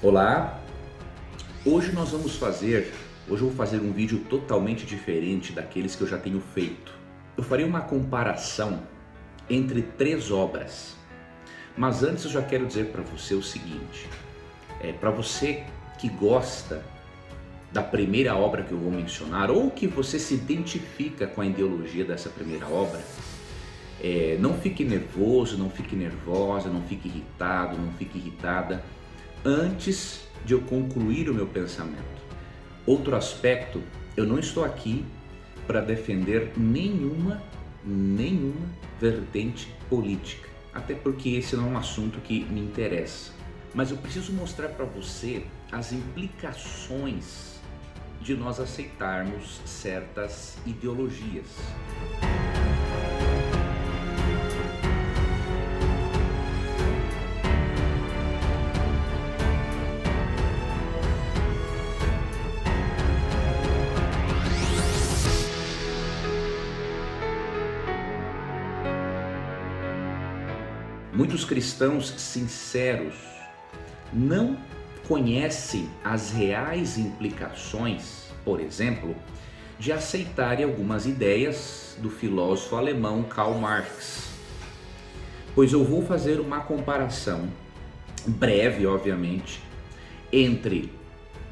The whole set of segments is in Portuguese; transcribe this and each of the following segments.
Olá, hoje eu vou fazer um vídeo totalmente diferente daqueles que eu já tenho feito. Eu farei uma comparação entre três obras, mas antes eu já quero dizer para você o seguinte, para você que gosta da primeira obra que eu vou mencionar, ou que você se identifica com a ideologia dessa primeira obra, não fique nervoso, não fique nervosa, não fique irritado, não fique irritada, antes de eu concluir o meu pensamento. Outro aspecto, eu não estou aqui para defender nenhuma vertente política, até porque esse não é um assunto que me interessa. Mas eu preciso mostrar para você as implicações de nós aceitarmos certas ideologias. Muitos cristãos sinceros não conhecem as reais implicações, por exemplo, de aceitarem algumas ideias do filósofo alemão Karl Marx. Pois eu vou fazer uma comparação breve, obviamente, entre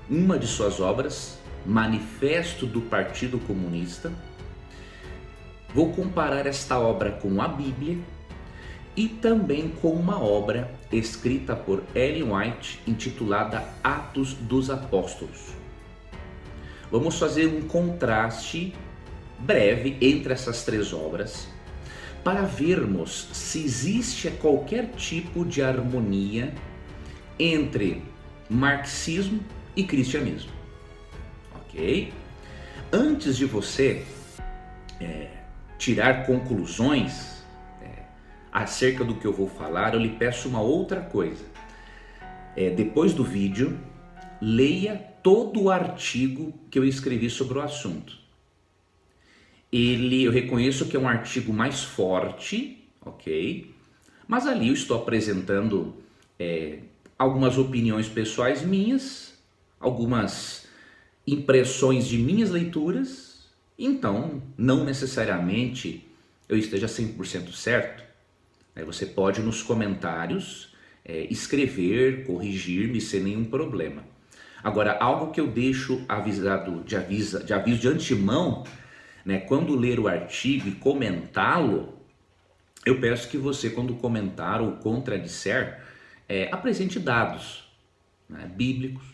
uma de suas obras, Manifesto do Partido Comunista. Vou comparar esta obra com a Bíblia e também com uma obra escrita por Ellen White intitulada Atos dos Apóstolos. Vamos fazer um contraste breve entre essas três obras para vermos se existe qualquer tipo de harmonia entre marxismo e cristianismo, ok? Antes de você tirar conclusões acerca do que eu vou falar, eu lhe peço uma outra coisa. Depois do vídeo, leia todo o artigo que eu escrevi sobre o assunto. Eu reconheço que é um artigo mais forte, ok? Mas ali eu estou apresentando algumas opiniões pessoais minhas, algumas impressões de minhas leituras, então não necessariamente eu esteja 100% certo. Você pode nos comentários escrever, corrigir-me sem nenhum problema. Agora, algo que eu deixo de aviso de antemão, quando ler o artigo e comentá-lo, eu peço que você, quando comentar ou contradisser, apresente dados bíblicos,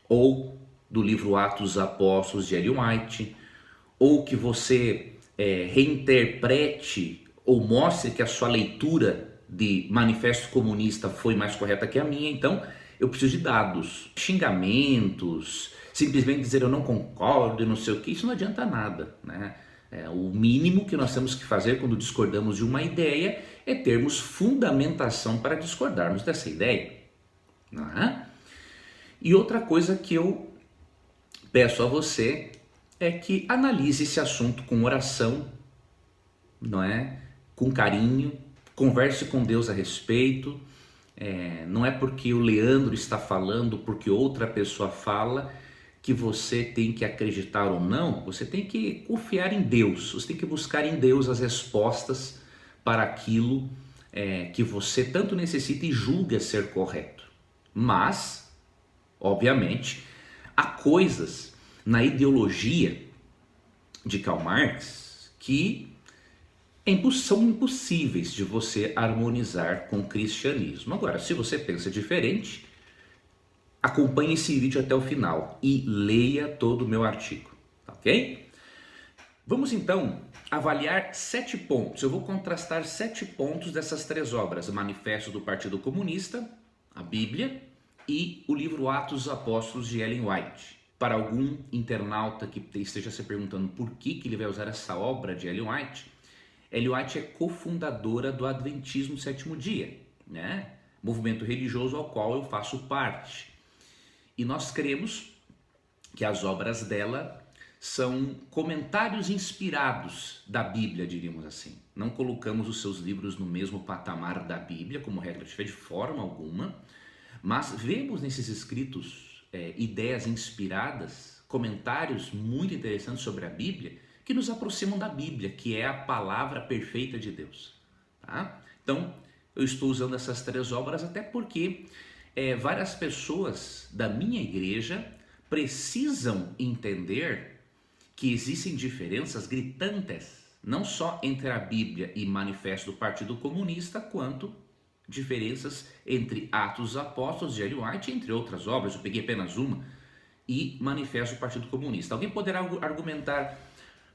ou do livro Atos dos Apóstolos de Ellen White, ou que você reinterprete ou mostre que a sua leitura de Manifesto Comunista foi mais correta que a minha. Então eu preciso de dados. Xingamentos, simplesmente dizer eu não concordo e não sei o que, isso não adianta nada, o mínimo que nós temos que fazer quando discordamos de uma ideia é termos fundamentação para discordarmos dessa ideia, E outra coisa que eu peço a você é que analise esse assunto com oração, com carinho, converse com Deus a respeito. Não é porque o Leandro está falando, porque outra pessoa fala, que você tem que acreditar ou não. Você tem que confiar em Deus, você tem que buscar em Deus as respostas para aquilo que você tanto necessita e julga ser correto. Mas, obviamente, há coisas na ideologia de Karl Marx que são impossíveis de você harmonizar com o cristianismo. Agora, se você pensa diferente, acompanhe esse vídeo até o final e leia todo o meu artigo, ok? Vamos então avaliar 7 pontos. Eu vou contrastar 7 pontos dessas três obras: o Manifesto do Partido Comunista, a Bíblia e o livro Atos dos Apóstolos de Ellen White. Para algum internauta que esteja se perguntando por que ele vai usar essa obra de Ellen White, Ellen White é cofundadora do Adventismo Sétimo Dia, movimento religioso ao qual eu faço parte. E nós cremos que as obras dela são comentários inspirados da Bíblia, diríamos assim. Não colocamos os seus livros no mesmo patamar da Bíblia, como regra de forma alguma, Mas vemos nesses escritos ideias inspiradas, comentários muito interessantes sobre a Bíblia, que nos aproximam da Bíblia, que é a palavra perfeita de Deus. Tá? Então, eu estou usando essas 3 obras até porque várias pessoas da minha igreja precisam entender que existem diferenças gritantes, não só entre a Bíblia e Manifesto do Partido Comunista, quanto diferenças entre Atos dos Apóstolos de Ellen White, entre outras obras. Eu peguei apenas uma, e Manifesto do Partido Comunista. Alguém poderá argumentar,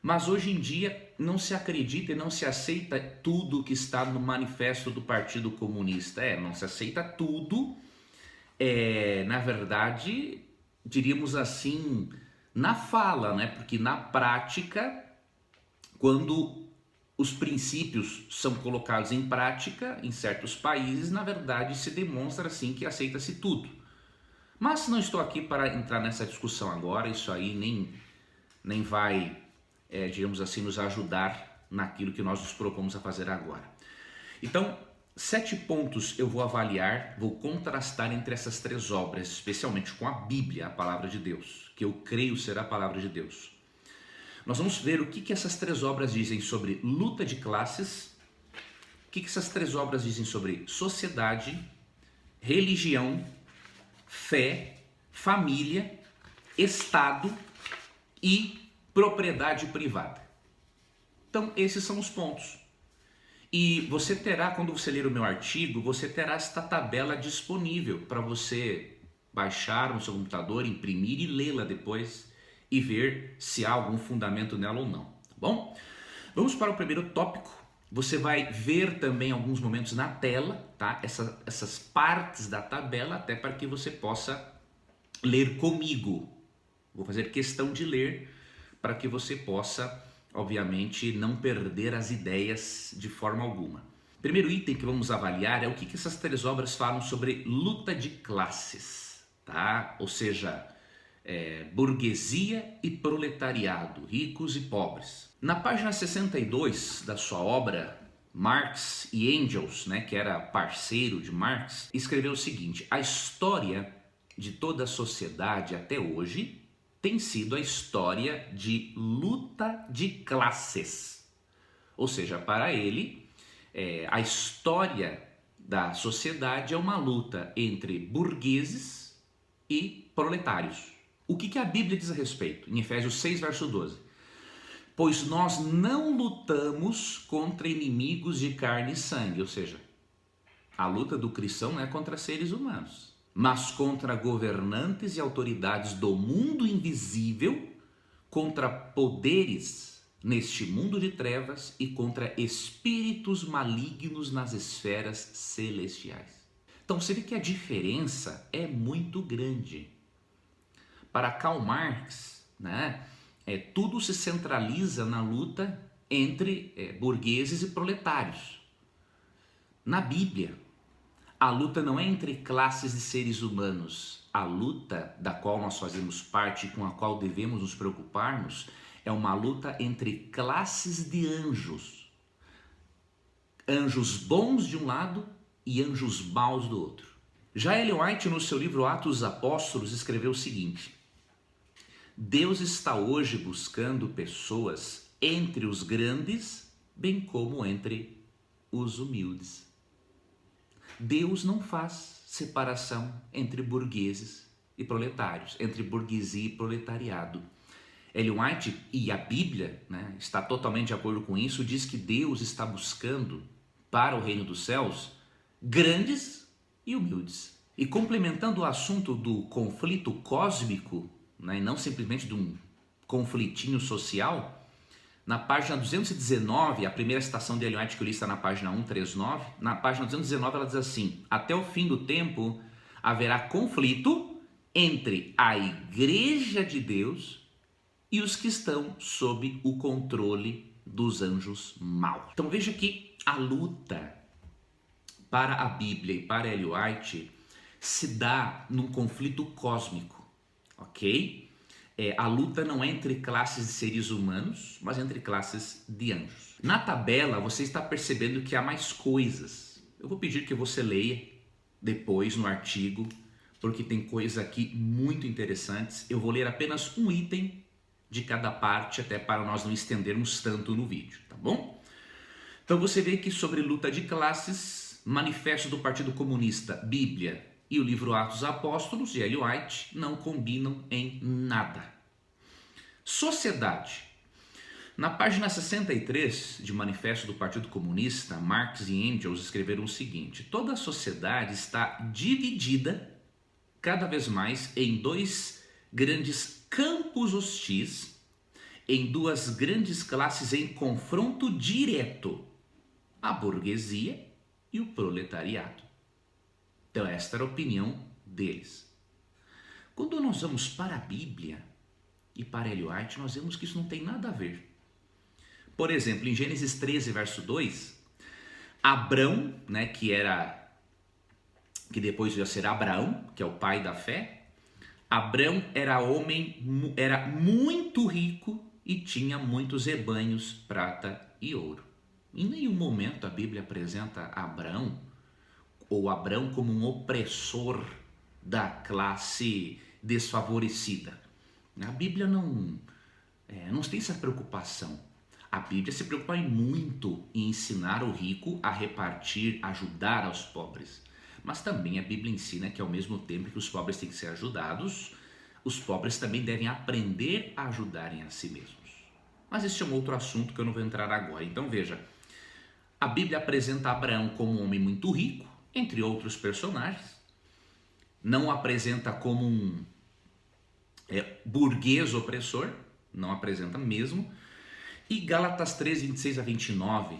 mas hoje em dia não se acredita e não se aceita tudo que está no Manifesto do Partido Comunista. Não se aceita tudo, na verdade, diríamos assim, na fala, né? Porque na prática, quando os princípios são colocados em prática em certos países, na verdade se demonstra assim que aceita-se tudo. Mas não estou aqui para entrar nessa discussão agora, isso aí nem vai, digamos assim, nos ajudar naquilo que nós nos propomos a fazer agora. Então, 7 pontos eu vou avaliar, vou contrastar entre essas 3 obras, especialmente com a Bíblia, a palavra de Deus, que eu creio ser a palavra de Deus. Nós vamos ver o que essas 3 obras dizem sobre luta de classes, o que essas 3 obras dizem sobre sociedade, religião, fé, família, Estado e propriedade privada. Então, esses são os pontos. E você terá, quando você ler o meu artigo, você terá esta tabela disponível para você baixar no seu computador, imprimir e lê-la depois e ver se há algum fundamento nela ou não, tá bom? Vamos para o primeiro tópico. Você vai ver também alguns momentos na tela, tá? Essas partes da tabela, até para que você possa ler comigo. Vou fazer questão de ler para que você possa, obviamente, não perder as ideias de forma alguma. Primeiro item que vamos avaliar é o que essas 3 obras falam sobre luta de classes, tá? Ou seja, burguesia e proletariado, ricos e pobres. Na página 62 da sua obra, Marx e Engels, né, que era parceiro de Marx, escreveu o seguinte: a história de toda a sociedade até hoje tem sido a história de luta de classes. Ou seja, para ele, a história da sociedade é uma luta entre burgueses e proletários. O que a Bíblia diz a respeito? Em Efésios 6, verso 12. Pois nós não lutamos contra inimigos de carne e sangue, ou seja, a luta do cristão não é contra seres humanos, mas contra governantes e autoridades do mundo invisível, contra poderes neste mundo de trevas e contra espíritos malignos nas esferas celestiais. Então você vê que a diferença é muito grande. Para Karl Marx, né, tudo se centraliza na luta entre burgueses e proletários. Na Bíblia, a luta não é entre classes de seres humanos. A luta da qual nós fazemos parte e com a qual devemos nos preocuparmos é uma luta entre classes de anjos. Anjos bons de um lado e anjos maus do outro. Já Ellen White, no seu livro Atos dos Apóstolos, escreveu o seguinte: Deus está hoje buscando pessoas entre os grandes, bem como entre os humildes. Deus não faz separação entre burgueses e proletários, entre burguesia e proletariado. Ellen White e a Bíblia, né, está totalmente de acordo com isso, diz que Deus está buscando para o reino dos céus grandes e humildes. E complementando o assunto do conflito cósmico, né, e não simplesmente de um conflitinho social, na página 219, a primeira citação de Ellen White que eu li está na página 139, na página 219 ela diz assim: até o fim do tempo haverá conflito entre a igreja de Deus e os que estão sob o controle dos anjos maus. Então veja que a luta para a Bíblia e para Ellen White se dá num conflito cósmico, ok? A luta não é entre classes de seres humanos, mas entre classes de anjos. Na tabela você está percebendo que há mais coisas. Eu vou pedir que você leia depois no artigo, porque tem coisas aqui muito interessantes. Eu vou ler apenas um item de cada parte, até para nós não estendermos tanto no vídeo, tá bom? Então você vê que sobre luta de classes, Manifesto do Partido Comunista, Bíblia e o livro Atos dos Apóstolos, de Ellen White, não combinam em nada. Sociedade. Na página 63 de Manifesto do Partido Comunista, Marx e Engels escreveram o seguinte: toda a sociedade está dividida cada vez mais em dois grandes campos hostis, em duas grandes classes em confronto direto, a burguesia e o proletariado. Então esta era a opinião deles. Quando nós vamos para a Bíblia e para Ellen White, nós vemos que isso não tem nada a ver. Por exemplo, em Gênesis 13, verso 2, Abrão, né, que depois ia ser Abraão, que é o pai da fé, Abrão era muito rico e tinha muitos rebanhos, prata e ouro. Em nenhum momento a Bíblia apresenta Abrão como um opressor da classe desfavorecida. A Bíblia não tem essa preocupação. A Bíblia se preocupa muito em ensinar o rico a repartir, ajudar aos pobres. Mas também a Bíblia ensina que ao mesmo tempo que os pobres têm que ser ajudados, os pobres também devem aprender a ajudarem a si mesmos. Mas esse é um outro assunto que eu não vou entrar agora. Então veja, a Bíblia apresenta Abraão como um homem muito rico, entre outros personagens. Não apresenta como um burguês opressor, não apresenta mesmo. E Gálatas 3, 26 a 29,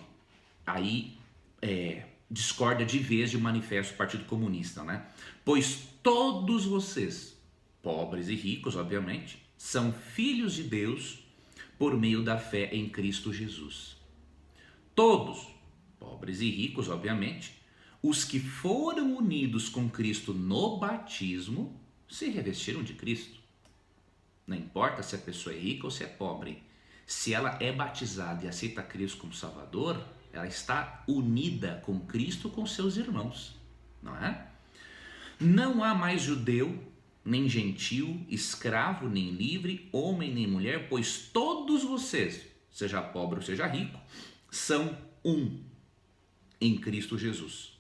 aí discorda de vez de Manifesto do Partido Comunista, né? Pois todos vocês, pobres e ricos, obviamente, são filhos de Deus por meio da fé em Cristo Jesus. Todos, pobres e ricos, obviamente, os que foram unidos com Cristo no batismo, se revestiram de Cristo. Não importa se a pessoa é rica ou se é pobre. Se ela é batizada e aceita Cristo como Salvador, ela está unida com Cristo, com seus irmãos, não é? Não há mais judeu, nem gentil, escravo, nem livre, homem, nem mulher, pois todos vocês, seja pobre ou seja rico, são um em Cristo Jesus.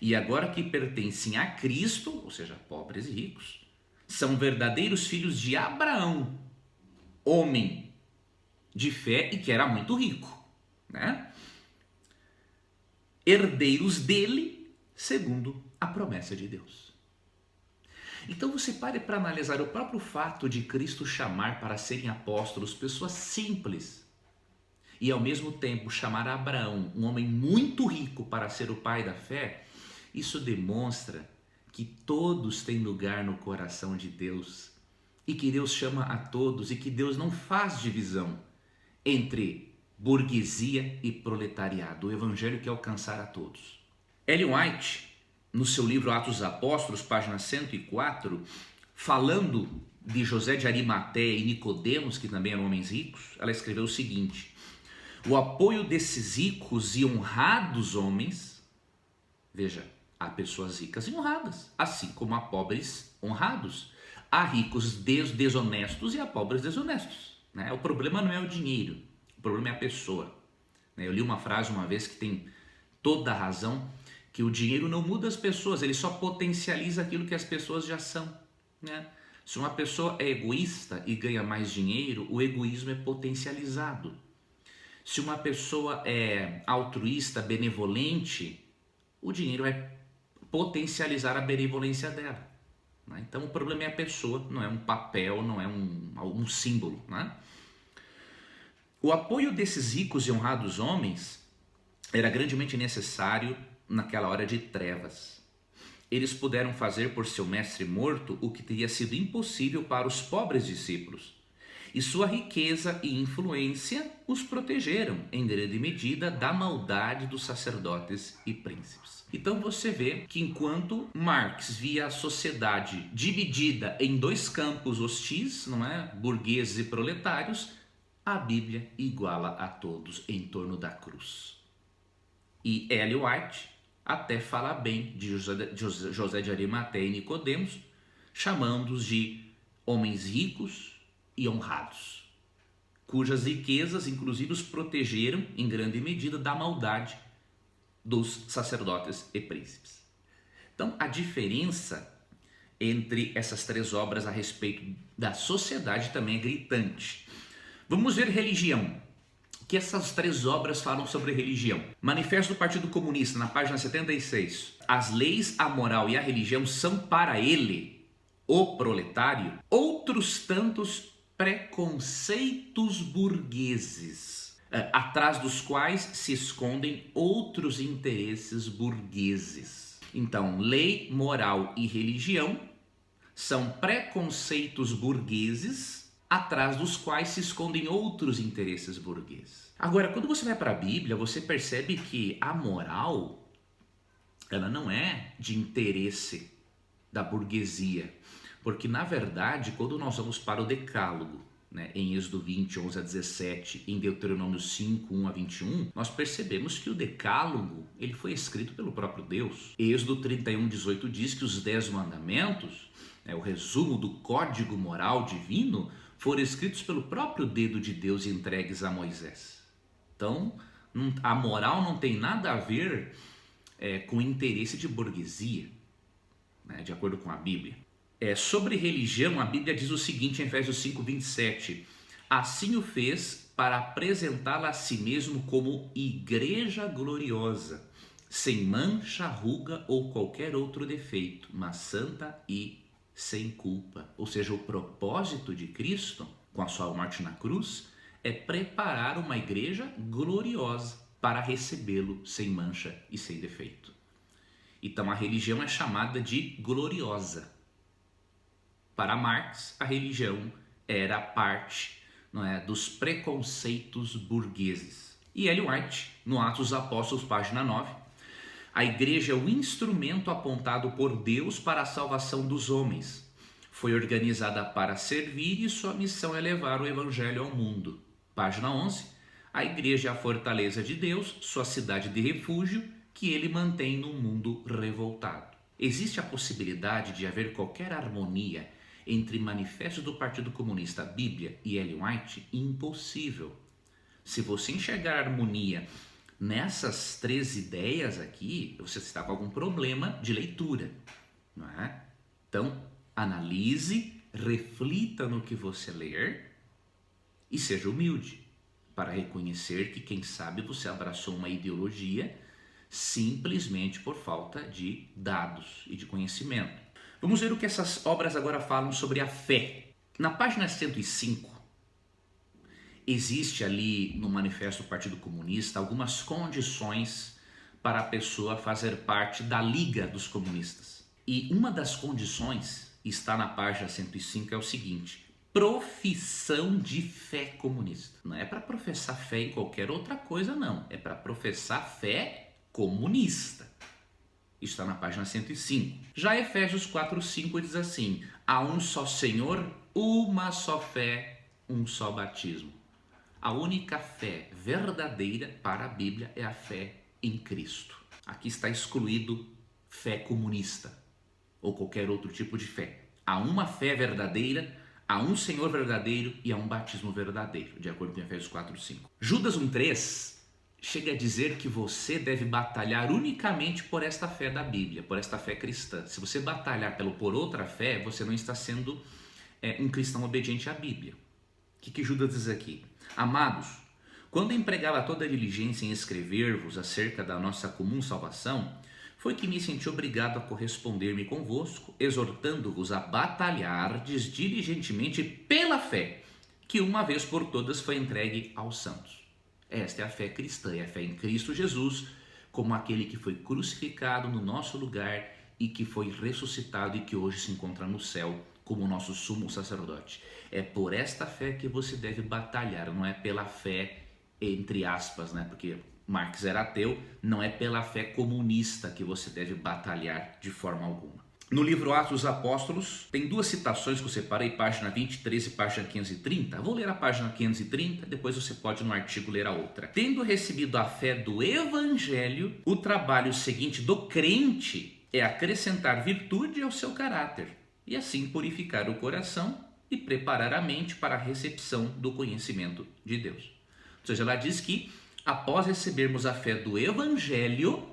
E agora que pertencem a Cristo, ou seja, pobres e ricos, são verdadeiros filhos de Abraão, homem de fé e que era muito rico, né? Herdeiros dele, segundo a promessa de Deus. Então você pare para analisar o próprio fato de Cristo chamar para serem apóstolos pessoas simples e ao mesmo tempo chamar Abraão, um homem muito rico, para ser o pai da fé. Isso demonstra que todos têm lugar no coração de Deus e que Deus chama a todos e que Deus não faz divisão entre burguesia e proletariado. O evangelho quer alcançar a todos. Ellen White, no seu livro Atos dos Apóstolos, página 104, falando de José de Arimateia e Nicodemos, que também eram homens ricos, ela escreveu o seguinte: o apoio desses ricos e honrados homens, veja, há pessoas ricas e honradas, assim como há pobres honrados. Há ricos desonestos e há pobres desonestos, né? O problema não é o dinheiro, o problema é a pessoa. Eu li uma frase uma vez que tem toda a razão, que o dinheiro não muda as pessoas, ele só potencializa aquilo que as pessoas já são, né? Se uma pessoa é egoísta e ganha mais dinheiro, o egoísmo é potencializado. Se uma pessoa é altruísta, benevolente, o dinheiro vai potencializar a benevolência dela. Então o problema é a pessoa, não é um papel, não é um símbolo, né? O apoio desses ricos e honrados homens era grandemente necessário naquela hora de trevas. Eles puderam fazer por seu mestre morto o que teria sido impossível para os pobres discípulos. E sua riqueza e influência os protegeram, em grande medida, da maldade dos sacerdotes e príncipes. Então você vê que enquanto Marx via a sociedade dividida em dois campos hostis, não é? Burgueses e proletários, a Bíblia iguala a todos em torno da cruz. E Ellen White até falar bem de José de Arimateia e Nicodemos, chamando-os de homens ricos e honrados, cujas riquezas inclusive os protegeram em grande medida da maldade dos sacerdotes e príncipes. Então, a diferença entre essas três obras a respeito da sociedade também é gritante. Vamos ver religião. O que essas três obras falam sobre religião? Manifesto do Partido Comunista, na página 76. As leis, a moral e a religião são para ele, o proletário, outros tantos preconceitos burgueses, atrás dos quais se escondem outros interesses burgueses. Então, lei, moral e religião são preconceitos burgueses atrás dos quais se escondem outros interesses burgueses. Agora, quando você vai para a Bíblia, você percebe que a moral, ela não é de interesse da burguesia, porque na verdade, quando nós vamos para o Decálogo, em Êxodo 20, 11 a 17, em Deuteronômio 5, 1 a 21, nós percebemos que o Decálogo ele foi escrito pelo próprio Deus. Êxodo 31, 18 diz que os 10 mandamentos, o resumo do código moral divino, foram escritos pelo próprio dedo de Deus e entregues a Moisés. Então, a moral não tem nada a ver com o interesse de burguesia, de acordo com a Bíblia. Sobre religião, a Bíblia diz o seguinte em Efésios 5, 27. Assim o fez para apresentá-la a si mesmo como igreja gloriosa, sem mancha, ruga ou qualquer outro defeito, mas santa e sem culpa. Ou seja, o propósito de Cristo, com a sua morte na cruz, é preparar uma igreja gloriosa para recebê-lo sem mancha e sem defeito. Então a religião é chamada de gloriosa. Para Marx, a religião era parte dos preconceitos burgueses. E Ellen White, no Atos dos Apóstolos, página 9, a igreja é o instrumento apontado por Deus para a salvação dos homens. Foi organizada para servir e sua missão é levar o evangelho ao mundo. Página 11, a igreja é a fortaleza de Deus, sua cidade de refúgio, que ele mantém num mundo revoltado. Existe a possibilidade de haver qualquer harmonia entre Manifesto do Partido Comunista, Bíblia e Ellen White? Impossível. Se você enxergar harmonia nessas três ideias aqui, você está com algum problema de leitura, não é? Então, analise, reflita no que você ler e seja humilde para reconhecer que, quem sabe, você abraçou uma ideologia simplesmente por falta de dados e de conhecimento. Vamos ver o que essas obras agora falam sobre a fé. Na página 105, existe ali no Manifesto do Partido Comunista algumas condições para a pessoa fazer parte da Liga dos Comunistas. E uma das condições, está na página 105, é o seguinte: profissão de fé comunista. Não é para professar fé em qualquer outra coisa, não. É para professar fé comunista. Isso está na página 105. Já Efésios 4:5 diz assim: há um só Senhor, uma só fé, um só batismo. A única fé verdadeira para a Bíblia é a fé em Cristo. Aqui está excluído fé comunista ou qualquer outro tipo de fé. Há uma fé verdadeira, há um Senhor verdadeiro e há um batismo verdadeiro, de acordo com Efésios 4:5. Judas 1:3 chega a dizer que você deve batalhar unicamente por esta fé da Bíblia, por esta fé cristã. Se você batalhar por outra fé, você não está sendo um cristão obediente à Bíblia. O que Judas diz aqui? Amados, quando empregava toda a diligência em escrever-vos acerca da nossa comum salvação, foi que me senti obrigado a corresponder-me convosco, exortando-vos a batalhardes diligentemente pela fé, que uma vez por todas foi entregue aos santos. Esta é a fé cristã, é a fé em Cristo Jesus, como aquele que foi crucificado no nosso lugar e que foi ressuscitado e que hoje se encontra no céu como nosso sumo sacerdote. É por esta fé que você deve batalhar, não é pela fé, entre aspas, porque Marx era ateu, não é pela fé comunista que você deve batalhar de forma alguma. No livro Atos dos Apóstolos, tem duas citações que eu separei, página 23 e página 530. Vou ler a página 530, depois você pode no artigo ler a outra. Tendo recebido a fé do Evangelho, o trabalho seguinte do crente é acrescentar virtude ao seu caráter, e assim purificar o coração e preparar a mente para a recepção do conhecimento de Deus. Ou seja, ela diz que após recebermos a fé do Evangelho,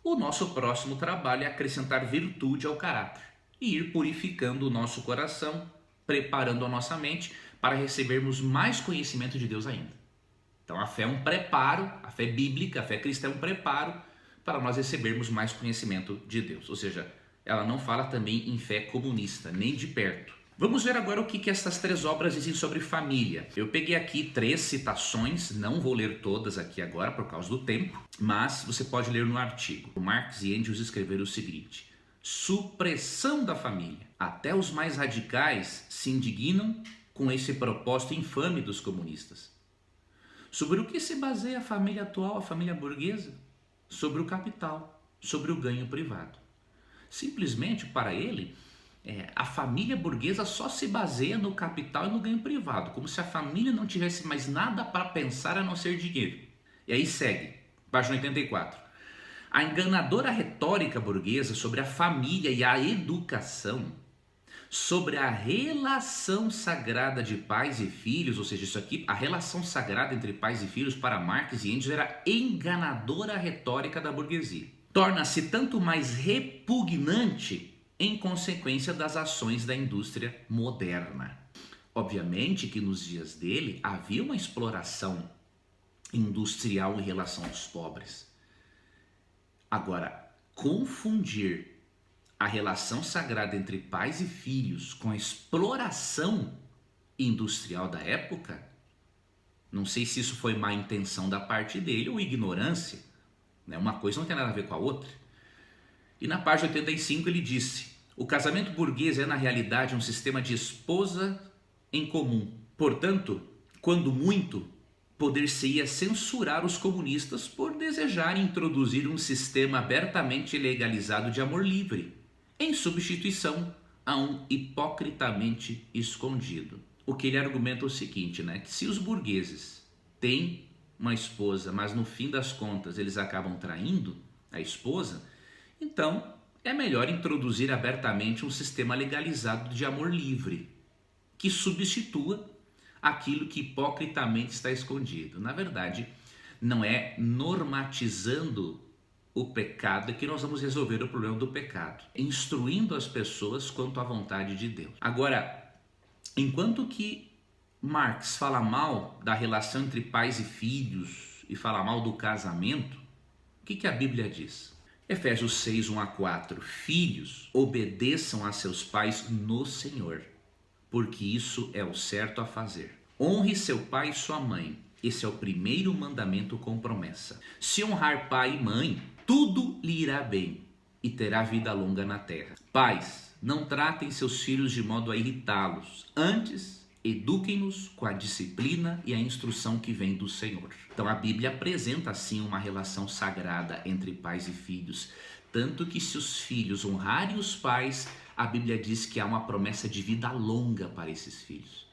o nosso próximo trabalho é acrescentar virtude ao caráter e ir purificando o nosso coração, preparando a nossa mente para recebermos mais conhecimento de Deus ainda. Então a fé é um preparo, a fé bíblica, a fé cristã é um preparo para nós recebermos mais conhecimento de Deus. Ou seja, ela não fala também em fé comunista, nem de perto. Vamos ver agora o que essas três obras dizem sobre família. Eu peguei aqui 3 citações, não vou ler todas aqui agora por causa do tempo, mas você pode ler no artigo. Marx e Engels escreveram o seguinte: supressão da família. Até os mais radicais se indignam com esse propósito infame dos comunistas. Sobre o que se baseia a família atual, a família burguesa? Sobre o capital, sobre o ganho privado. Simplesmente para ele, a família burguesa só se baseia no capital e no ganho privado, como se a família não tivesse mais nada para pensar a não ser dinheiro. E aí segue, página 84. A enganadora retórica burguesa sobre a família e a educação, sobre a relação sagrada de pais e filhos, ou seja, isso aqui, a relação sagrada entre pais e filhos para Marx e Engels era enganadora retórica da burguesia. Torna-se tanto mais repugnante em consequência das ações da indústria moderna. Obviamente que nos dias dele havia uma exploração industrial em relação aos pobres. Agora, confundir a relação sagrada entre pais e filhos com a exploração industrial da época, não sei se isso foi má intenção da parte dele ou ignorância, né? Uma coisa não tem nada a ver com a outra. E na página 85 ele disse: o casamento burguês é na realidade um sistema de esposa em comum. Portanto, quando muito, poder-se-ia censurar os comunistas por desejarem introduzir um sistema abertamente legalizado de amor livre, em substituição a um hipocritamente escondido. O que ele argumenta é o seguinte, né? Que se os burgueses têm uma esposa, mas no fim das contas eles acabam traindo a esposa, então é melhor introduzir abertamente um sistema legalizado de amor livre, que substitua aquilo que hipocritamente está escondido. Na verdade, não é normatizando o pecado que nós vamos resolver o problema do pecado, instruindo as pessoas quanto à vontade de Deus. Agora, enquanto que Marx fala mal da relação entre pais e filhos e fala mal do casamento, o que a Bíblia diz? Efésios 6, 1 a 4. Filhos, obedeçam a seus pais no Senhor, porque isso é o certo a fazer. Honre seu pai e sua mãe. Esse é o primeiro mandamento com promessa. Se honrar pai e mãe, tudo lhe irá bem e terá vida longa na terra. Pais, não tratem seus filhos de modo a irritá-los. Antes, eduquem-nos com a disciplina e a instrução que vem do Senhor. Então a Bíblia apresenta assim uma relação sagrada entre pais e filhos. Tanto que se os filhos honrarem os pais, a Bíblia diz que há uma promessa de vida longa para esses filhos.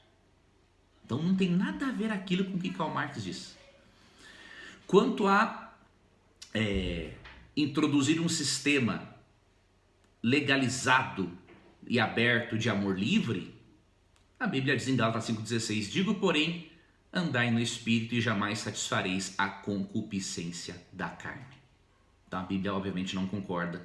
Então não tem nada a ver aquilo com o que Karl Marx diz. Quanto a introduzir um sistema legalizado e aberto de amor livre, a Bíblia diz em Gálatas 5,16: digo, porém, andai no Espírito e jamais satisfareis a concupiscência da carne. Então a Bíblia obviamente não concorda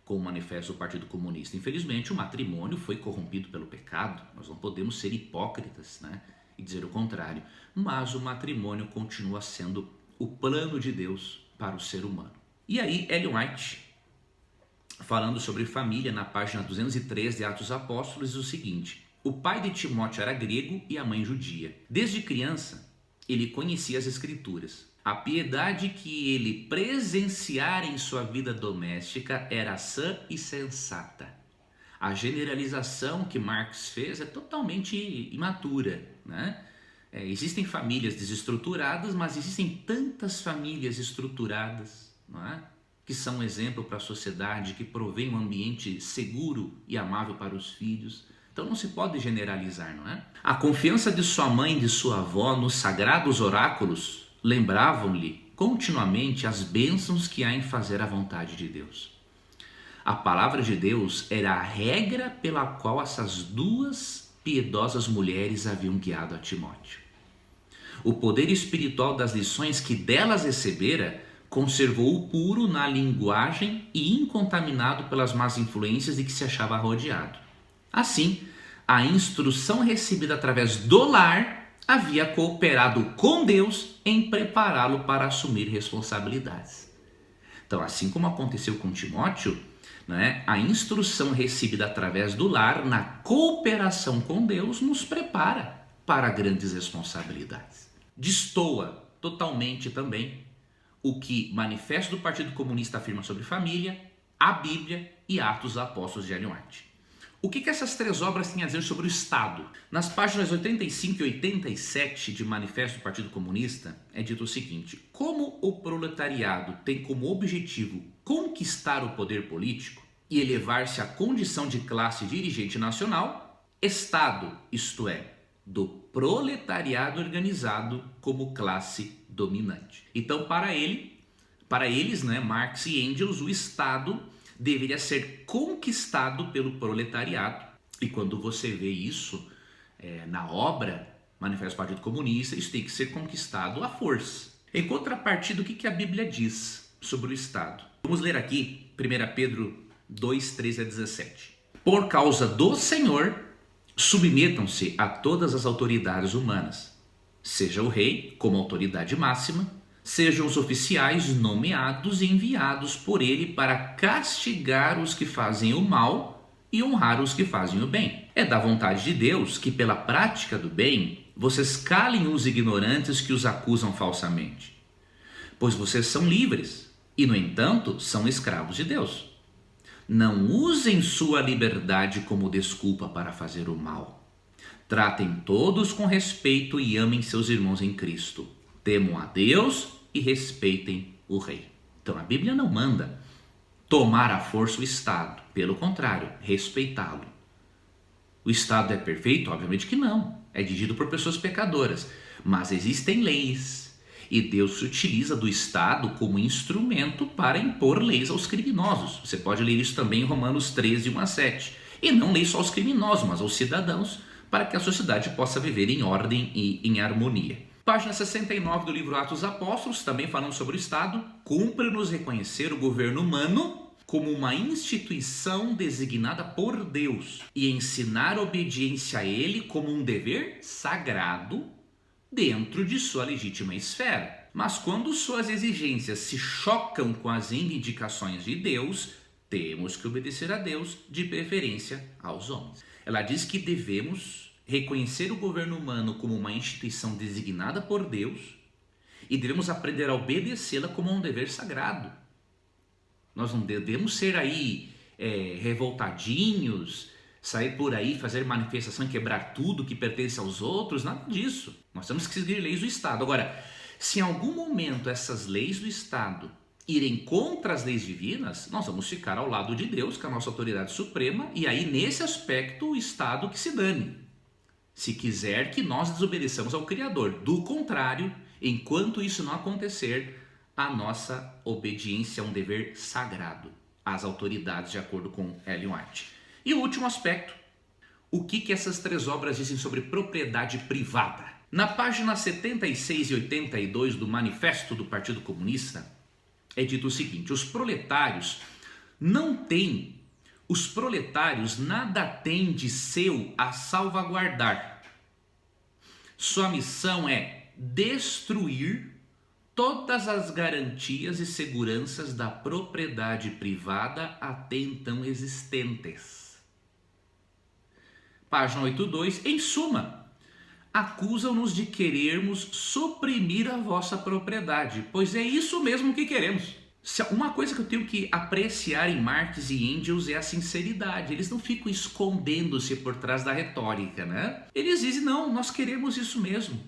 com o manifesto do Partido Comunista. Infelizmente o matrimônio foi corrompido pelo pecado, nós não podemos ser hipócritas, né, e dizer o contrário, mas o matrimônio continua sendo o plano de Deus para o ser humano. E aí Ellen White, falando sobre família, na página 203 de Atos dos Apóstolos, diz o seguinte: o pai de Timóteo era grego e a mãe judia. Desde criança, ele conhecia as Escrituras. A piedade que ele presenciara em sua vida doméstica era sã e sensata. A generalização que Marx fez é totalmente imatura, né? Existem famílias desestruturadas, mas existem tantas famílias estruturadas, não é? que são um exemplo para a sociedade, que provém um ambiente seguro e amável para os filhos. Então não se pode generalizar, não é? A confiança de sua mãe e de sua avó nos sagrados oráculos lembravam-lhe continuamente as bênçãos que há em fazer a vontade de Deus. A palavra de Deus era a regra pela qual essas duas piedosas mulheres haviam guiado a Timóteo. O poder espiritual das lições que delas recebera conservou-o puro na linguagem e incontaminado pelas más influências de que se achava rodeado. Assim, a instrução recebida através do lar havia cooperado com Deus em prepará-lo para assumir responsabilidades. Então, assim como aconteceu com Timóteo, né, a instrução recebida através do lar, na cooperação com Deus, nos prepara para grandes responsabilidades. Destoa totalmente também o que Manifesto do Partido Comunista afirma sobre família, a Bíblia e Atos dos Apóstolos de Ellen White. O que essas três obras têm a dizer sobre o Estado? Nas páginas 85 e 87 de Manifesto do Partido Comunista é dito o seguinte: como o proletariado tem como objetivo conquistar o poder político e elevar-se à condição de classe dirigente nacional, Estado, isto é, do proletariado organizado como classe dominante. Então, para eles, né, Marx e Engels, o Estado deveria ser conquistado pelo proletariado. E quando você vê isso na obra Manifesto do Partido Comunista, isso tem que ser conquistado à força. Em contrapartida, o que a Bíblia diz sobre o Estado? Vamos ler aqui 1 Pedro 2, 13 a 17. Por causa do Senhor, submetam-se a todas as autoridades humanas, seja o rei como autoridade máxima, sejam os oficiais nomeados e enviados por ele para castigar os que fazem o mal e honrar os que fazem o bem. É da vontade de Deus que, pela prática do bem, vocês calem os ignorantes que os acusam falsamente, pois vocês são livres e, no entanto, são escravos de Deus. Não usem sua liberdade como desculpa para fazer o mal. Tratem todos com respeito e amem seus irmãos em Cristo. Temam a Deus e respeitem o rei. Então a Bíblia não manda tomar à força o Estado. Pelo contrário, respeitá-lo. O Estado é perfeito? Obviamente que não. É dirigido por pessoas pecadoras. Mas existem leis. E Deus se utiliza do Estado como instrumento para impor leis aos criminosos. Você pode ler isso também em Romanos 13, 1 a 7. E não leis só aos criminosos, mas aos cidadãos, para que a sociedade possa viver em ordem e em harmonia. Página 69 do livro Atos dos Apóstolos, também falando sobre o Estado. Cumpre-nos reconhecer o governo humano como uma instituição designada por Deus e ensinar obediência a ele como um dever sagrado dentro de sua legítima esfera. Mas quando suas exigências se chocam com as indicações de Deus, temos que obedecer a Deus, de preferência aos homens. Ela diz que devemos reconhecer o governo humano como uma instituição designada por Deus e devemos aprender a obedecê-la como um dever sagrado. Nós não devemos ser aí revoltadinhos, sair por aí, fazer manifestação, quebrar tudo que pertence aos outros, nada disso. Nós temos que seguir leis do Estado. Agora, se em algum momento essas leis do Estado irem contra as leis divinas, nós vamos ficar ao lado de Deus, que é a nossa autoridade suprema, e aí nesse aspecto o Estado que se dane, se quiser que nós desobedeçamos ao Criador. Do contrário, enquanto isso não acontecer, a nossa obediência é um dever sagrado às autoridades, de acordo com Ellen White. E o último aspecto, o que essas três obras dizem sobre propriedade privada? Na página 76 e 82 do Manifesto do Partido Comunista, é dito o seguinte: os proletários nada têm de seu a salvaguardar. Sua missão é destruir todas as garantias e seguranças da propriedade privada até então existentes. Página 82, em suma, acusam-nos de querermos suprimir a vossa propriedade, pois é isso mesmo que queremos. Uma coisa que eu tenho que apreciar em Marx e Engels é a sinceridade. Eles não ficam escondendo-se por trás da retórica, né? Eles dizem, não, nós queremos isso mesmo,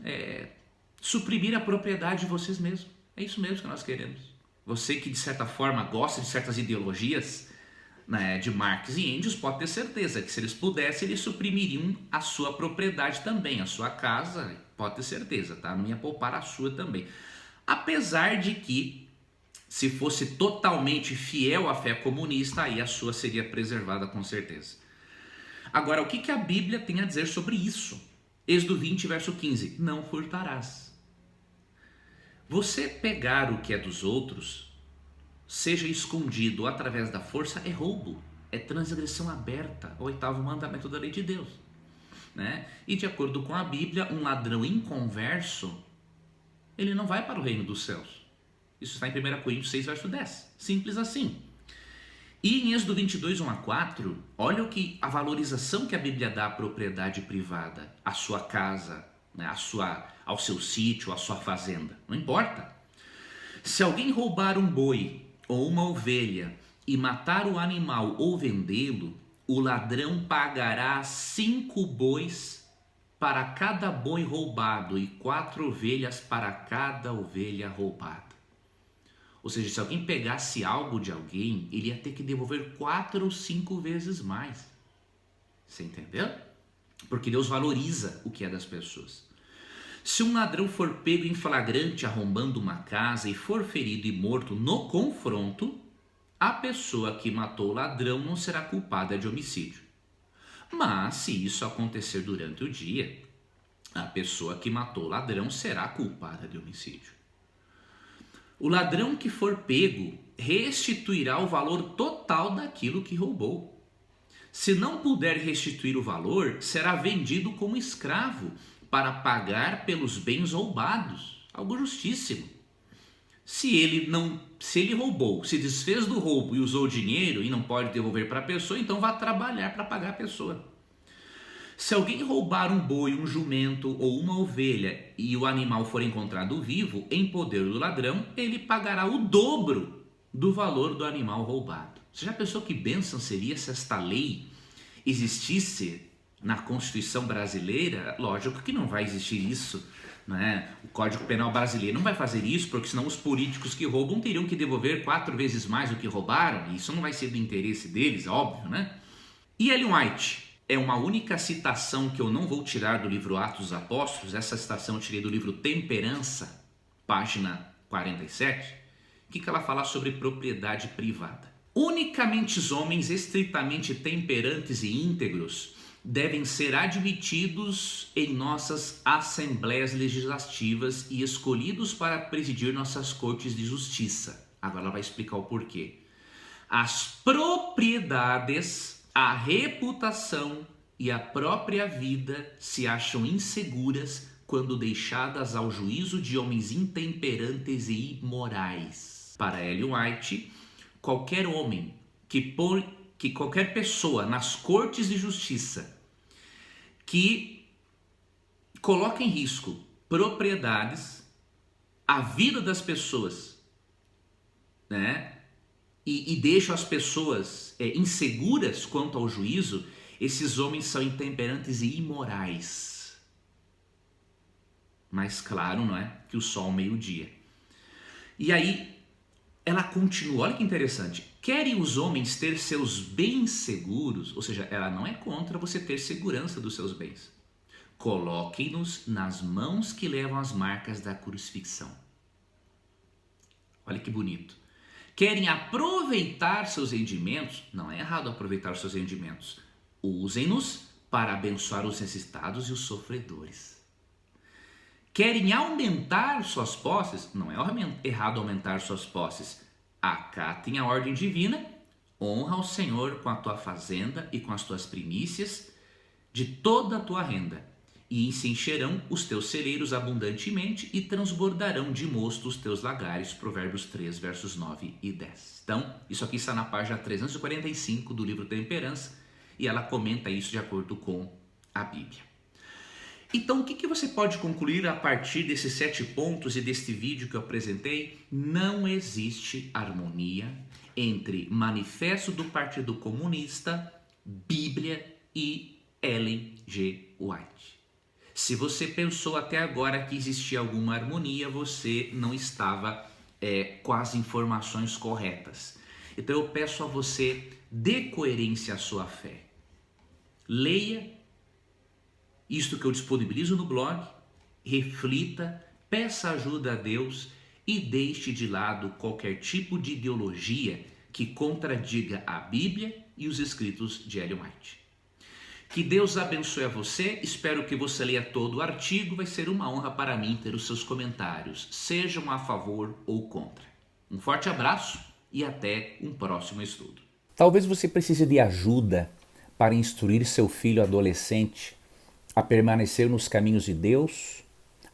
suprimir a propriedade de vocês mesmos. É isso mesmo que nós queremos. Você que de certa forma gosta de certas ideologias, né, de Marx e Engels, pode ter certeza que se eles pudessem, eles suprimiriam a sua propriedade também, a sua casa, pode ter certeza, tá? Não ia poupar a sua também. Apesar de que, se fosse totalmente fiel à fé comunista, aí a sua seria preservada com certeza. Agora, o que a Bíblia tem a dizer sobre isso? Êxodo 20, verso 15. Não furtarás. Você pegar o que é dos outros, seja escondido ou através da força, é roubo. É transgressão aberta, o 8º mandamento da lei de Deus. Né? E de acordo com a Bíblia, um ladrão inconverso, ele não vai para o reino dos céus. Isso está em 1 Coríntios 6, verso 10. Simples assim. E em Êxodo 22, 1 a 4, olha a valorização que a Bíblia dá à propriedade privada, à sua casa, né, ao seu sítio, à sua fazenda. Não importa. Se alguém roubar um boi ou uma ovelha e matar o animal ou vendê-lo, o ladrão pagará 5 bois para cada boi roubado e 4 ovelhas para cada ovelha roubada. Ou seja, se alguém pegasse algo de alguém, ele ia ter que devolver 4 ou 5 vezes mais. Você entendeu? Porque Deus valoriza o que é das pessoas. Se um ladrão for pego em flagrante arrombando uma casa e for ferido e morto no confronto, a pessoa que matou o ladrão não será culpada de homicídio. Mas se isso acontecer durante o dia, a pessoa que matou o ladrão será culpada de homicídio. O ladrão que for pego restituirá o valor total daquilo que roubou. Se não puder restituir o valor, será vendido como escravo para pagar pelos bens roubados. Algo justíssimo. Se ele roubou, se desfez do roubo e usou dinheiro e não pode devolver para a pessoa, então vá trabalhar para pagar a pessoa. Se alguém roubar um boi, um jumento ou uma ovelha e o animal for encontrado vivo em poder do ladrão, ele pagará o dobro do valor do animal roubado. Você já pensou que bênção seria se esta lei existisse na Constituição brasileira? Lógico que não vai existir isso, né? O Código Penal brasileiro não vai fazer isso, porque senão os políticos que roubam teriam que devolver 4 vezes mais do que roubaram, e isso não vai ser do interesse deles, óbvio, né? E Ellen White? É uma única citação que eu não vou tirar do livro Atos dos Apóstolos. Essa citação eu tirei do livro Temperança, página 47. O que ela fala sobre propriedade privada? Unicamente os homens estritamente temperantes e íntegros devem ser admitidos em nossas assembleias legislativas e escolhidos para presidir nossas cortes de justiça. Agora ela vai explicar o porquê. As propriedades, a reputação e a própria vida se acham inseguras quando deixadas ao juízo de homens intemperantes e imorais. Para Ellen White, qualquer homem que qualquer pessoa nas cortes de justiça que coloca em risco propriedades, a vida das pessoas, né? E deixam as pessoas inseguras quanto ao juízo, esses homens são intemperantes e imorais. Mas claro, não é? Que o sol ao meio-dia. E aí, ela continua, olha que interessante. Querem os homens ter seus bens seguros, ou seja, ela não é contra você ter segurança dos seus bens. Coloquem-nos nas mãos que levam as marcas da crucifixão. Olha que bonito. Querem aproveitar seus rendimentos, não é errado aproveitar os seus rendimentos. Usem-nos para abençoar os necessitados e os sofredores. Querem aumentar suas posses, não é errado aumentar suas posses. Acatem a ordem divina, honra ao Senhor com a tua fazenda e com as tuas primícias de toda a tua renda, e se encherão os teus celeiros abundantemente e transbordarão de mosto os teus lagares. Provérbios 3, versos 9 e 10. Então, isso aqui está na página 345 do livro Temperança, e ela comenta isso de acordo com a Bíblia. Então, o que você pode concluir a partir desses 7 pontos e deste vídeo que eu apresentei? Não existe harmonia entre Manifesto do Partido Comunista, Bíblia e Ellen G. White. Se você pensou até agora que existia alguma harmonia, você não estava com as informações corretas. Então eu peço a você, dê coerência à sua fé. Leia isto que eu disponibilizo no blog, reflita, peça ajuda a Deus e deixe de lado qualquer tipo de ideologia que contradiga a Bíblia e os escritos de Ellen White. Que Deus abençoe a você, espero que você leia todo o artigo, vai ser uma honra para mim ter os seus comentários, sejam a favor ou contra. Um forte abraço e até um próximo estudo. Talvez você precise de ajuda para instruir seu filho adolescente a permanecer nos caminhos de Deus,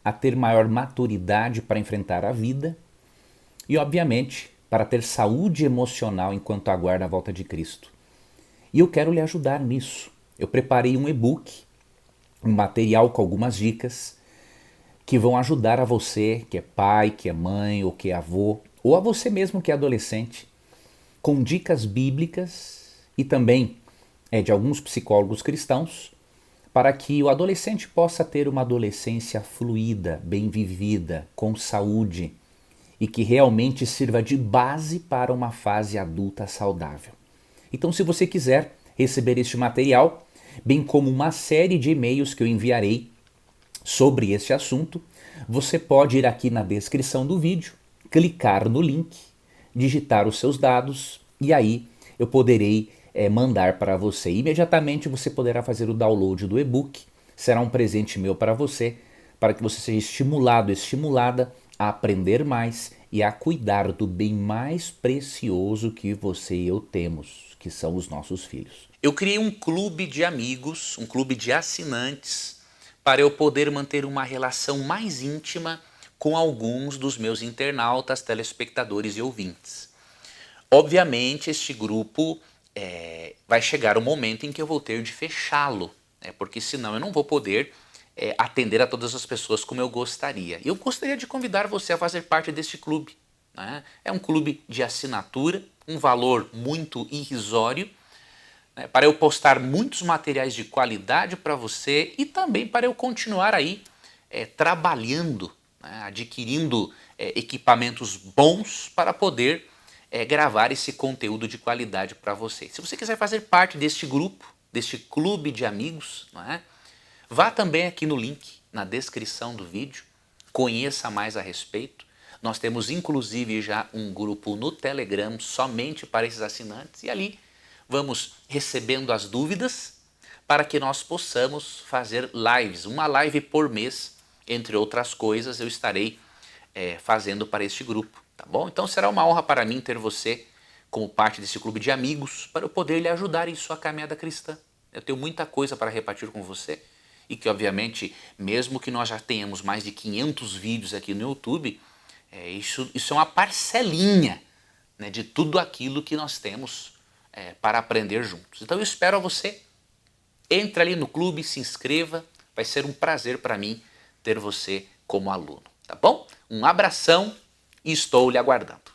a ter maior maturidade para enfrentar a vida e, obviamente, para ter saúde emocional enquanto aguarda a volta de Cristo. E eu quero lhe ajudar nisso. Eu preparei um e-book, um material com algumas dicas que vão ajudar a você que é pai, que é mãe ou que é avô, ou a você mesmo que é adolescente, com dicas bíblicas e também de alguns psicólogos cristãos, para que o adolescente possa ter uma adolescência fluida, bem vivida, com saúde e que realmente sirva de base para uma fase adulta saudável. Então, se você quiser receber este material, bem como uma série de e-mails que eu enviarei sobre este assunto, você pode ir aqui na descrição do vídeo, clicar no link, digitar os seus dados e aí eu poderei mandar para você. Imediatamente você poderá fazer o download do e-book, será um presente meu para você, para que você seja estimulado, estimulada a aprender mais e a cuidar do bem mais precioso que você e eu temos, que são os nossos filhos. Eu criei um clube de amigos, um clube de assinantes, para eu poder manter uma relação mais íntima com alguns dos meus internautas, telespectadores e ouvintes. Obviamente, este grupo vai chegar o momento em que eu vou ter de fechá-lo, porque senão eu não vou poder atender a todas as pessoas como eu gostaria. Eu gostaria de convidar você a fazer parte deste clube. Né? É um clube de assinatura, um valor muito irrisório, para eu postar muitos materiais de qualidade para você e também para eu continuar aí trabalhando, adquirindo equipamentos bons para poder gravar esse conteúdo de qualidade para você. Se você quiser fazer parte deste grupo, deste clube de amigos, vá também aqui no link, na descrição do vídeo, conheça mais a respeito. Nós temos inclusive já um grupo no Telegram somente para esses assinantes e ali vamos recebendo as dúvidas para que nós possamos fazer lives, uma live por mês, entre outras coisas, eu estarei fazendo para este grupo, tá bom? Então será uma honra para mim ter você como parte desse clube de amigos, para eu poder lhe ajudar em sua caminhada cristã. Eu tenho muita coisa para repartir com você e que, obviamente, mesmo que nós já tenhamos mais de 500 vídeos aqui no YouTube, isso é uma parcelinha, né, de tudo aquilo que nós temos para aprender juntos. Então eu espero a você, entre ali no clube, se inscreva, vai ser um prazer para mim ter você como aluno, tá bom? Um abração e estou lhe aguardando.